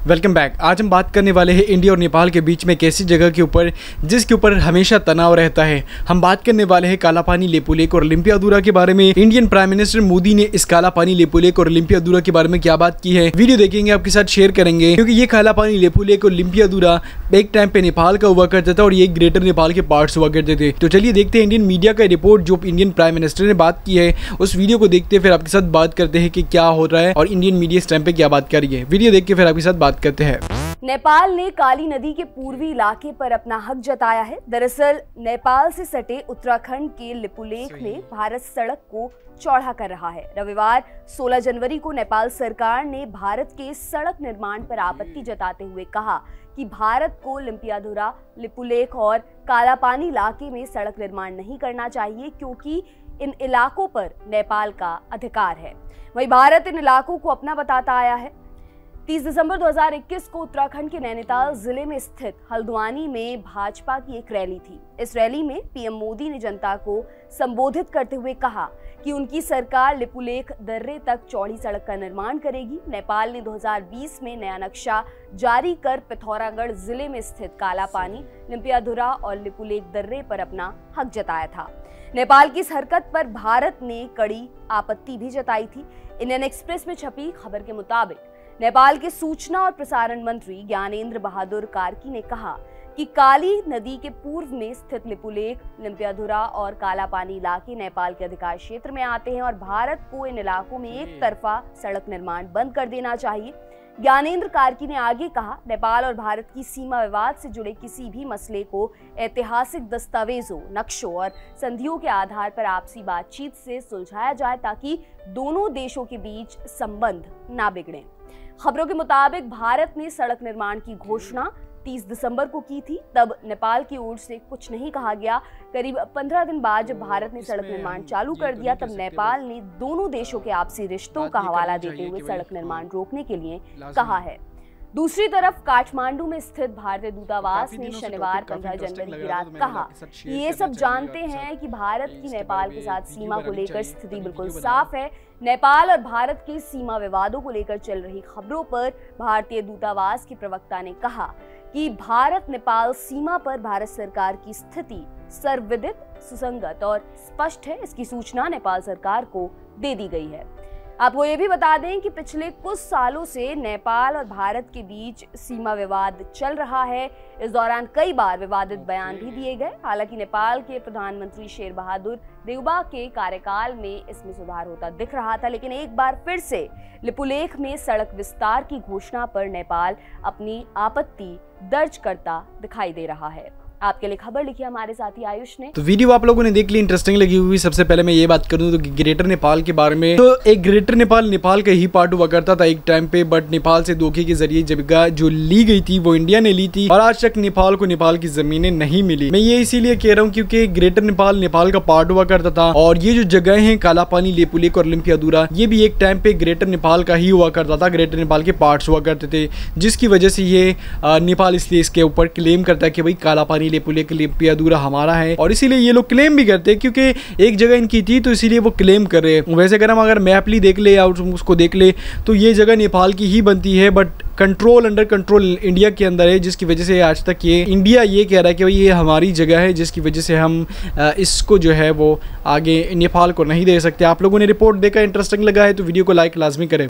Welcome back. आज हम बात करने वाले हैं इंडिया और नेपाल के बीच में एक ऐसी जगह के ऊपर जिसके ऊपर हमेशा तनाव रहता है। हम बात करने वाले हैं काला पानी लेपो लेक और ओलंपियादुरा के बारे में। इंडियन प्राइम मिनिस्टर मोदी ने इस काला पानी लेपो लेक और ओलंपियादुरा के बारे में क्या बात की है, वीडियो देखेंगे, आपके साथ शेयर करेंगे। क्योंकि ये काला पानी लेपो लेक और ओलंपियादुरा एक टाइम पे नेपाल का हुआ करता था और ये ग्रेटर नेपाल के पार्ट्स हुआ करते थे। तो चलिए देखते हैं इंडियन मीडिया का रिपोर्ट जो इंडियन प्राइम मिनिस्टर ने बात की है, उस वीडियो को देखते हैं, फिर आपके साथ बात करते हैं कि क्या हो रहा है और इंडियन मीडिया इस टाइम पे क्या बात कर रही है। वीडियो देख के फिर आपके साथ बात करते हैं। नेपाल ने काली नदी के पूर्वी इलाके पर अपना हक जताया है। दरअसल नेपाल से सटे उत्तराखंड के लिपुलेख में भारत सड़क को चौड़ा कर रहा है। रविवार 16 जनवरी को नेपाल सरकार ने भारत के सड़क निर्माण पर आपत्ति जताते हुए कहा कि भारत को ओलंपियादुरा, लिपुलेख और कालापानी इलाके में सड़क निर्माण नहीं करना चाहिए क्योंकि इन इलाकों पर नेपाल का अधिकार है। वहीं भारत इन इलाकों को अपना बताता आया है। 30 दिसंबर 2021 को उत्तराखंड के नैनीताल जिले में स्थित हल्द्वानी में भाजपा की एक रैली थी। इस रैली में पीएम मोदी ने जनता को संबोधित करते हुए कहा कि उनकी सरकार लिपुलेख दर्रे तक चौड़ी सड़क का निर्माण करेगी। नेपाल ने 2020 में नया नक्शा जारी कर पिथौरागढ़ जिले में स्थित काला पानी, ओलंपियादुरा और लिपुलेख दर्रे पर अपना हक जताया था। नेपाल की इस हरकत पर भारत ने कड़ी आपत्ति भी जताई थी। इंडियन एक्सप्रेस में छपी खबर के मुताबिक नेपाल के सूचना और प्रसारण मंत्री ज्ञानेंद्र बहादुर कार्की ने कहा कि काली नदी के पूर्व में स्थित लिपुलेख, ओलंपियादुरा और कालापानी इलाके नेपाल के अधिकार क्षेत्र में आते हैं और भारत को इन इलाकों में एक तरफा सड़क निर्माण बंद कर देना चाहिए। ज्ञानेंद्र कार्की ने आगे कहा, नेपाल और भारत की सीमा विवाद से जुड़े किसी भी मसले को ऐतिहासिक दस्तावेजों, नक्शों और संधियों के आधार पर आपसी बातचीत से सुलझाया जाए ताकि दोनों देशों के बीच संबंध ना बिगड़े। खबरों के मुताबिक भारत ने सड़क निर्माण की घोषणा 30 दिसंबर को की थी। तब नेपाल की ओर से कुछ नहीं कहा गया। करीब 15 दिन बाद जब भारत ने सड़क निर्माण चालू कर दिया तब नेपाल ने दोनों देशों के आपसी रिश्तों का हवाला देते हुए सड़क निर्माण रोकने के लिए कहा है। दूसरी तरफ काठमांडू में स्थित भारतीय दूतावास ने शनिवार 15 जनवरी की रात कहा कि ये सब जानते हैं कि भारत की नेपाल के साथ सीमा को लेकर स्थिति बिल्कुल साफ है। नेपाल और भारत के सीमा विवादों को लेकर चल रही खबरों पर भारतीय दूतावास के प्रवक्ता ने कहा कि भारत नेपाल सीमा पर भारत सरकार की स्थिति सर्वविदित, सुसंगत और स्पष्ट है। इसकी सूचना नेपाल सरकार को दे दी गई है। आपको ये भी बता दें कि पिछले कुछ सालों से नेपाल और भारत के बीच सीमा विवाद चल रहा है। इस दौरान कई बार विवादित बयान भी दिए गए। हालांकि नेपाल के प्रधानमंत्री शेर बहादुर देउबा के कार्यकाल में इसमें सुधार होता दिख रहा था, लेकिन एक बार फिर से लिपुलेख में सड़क विस्तार की घोषणा पर नेपाल अपनी आपत्ति दर्ज करता दिखाई दे रहा है। आपके लिए खबर लिखी हमारे साथी आयुष ने। तो वीडियो आप लोगों ने देख ली, इंटरेस्टिंग लगी हुई। सबसे पहले मैं ये बात करूं तो ग्रेटर नेपाल के बारे में, तो एक ग्रेटर नेपाल का ही पार्ट हुआ करता था एक टाइम पे, बट नेपाल से धोखे के जरिए जगह जो ली गई थी वो इंडिया ने ली थी और आज तक नेपाल को नेपाल की जमीनें नहीं मिली। मैं ये इसीलिए कह रहा हूँ क्योंकि ग्रेटर नेपाल का पार्ट हुआ करता था और ये जो जगह है काला पानी, लेपो लेक और ओलंपियादुरा, ये भी एक टाइम पे ग्रेटर नेपाल का ही हुआ करता था। ग्रेटर नेपाल के पार्ट्स हुआ करते थे, जिसकी वजह से ये नेपाल इसलिए इसके ऊपर क्लेम करता है कि भाई काला पानी, लेपो लेक, ओलंपियादुरा हमारा है। और इसीलिए ये लोग क्लेम भी करते हैं क्योंकि एक जगह इनकी थी तो इसीलिए वो क्लेम कर रहे हैं। वैसे अगर मैपली देख ले या उसको देख ले तो ये जगह नेपाल की ही बनती है, बट अंडर कंट्रोल इंडिया के अंदर है, जिसकी वजह से आज तक ये इंडिया ये कह रहा है कि भाई ये हमारी जगह है, जिसकी वजह से हम इसको जो है वो आगे नेपाल को नहीं दे सकते। आप लोगों ने रिपोर्ट देखा, इंटरेस्टिंग लगा है तो वीडियो को लाइक लाजमी करें।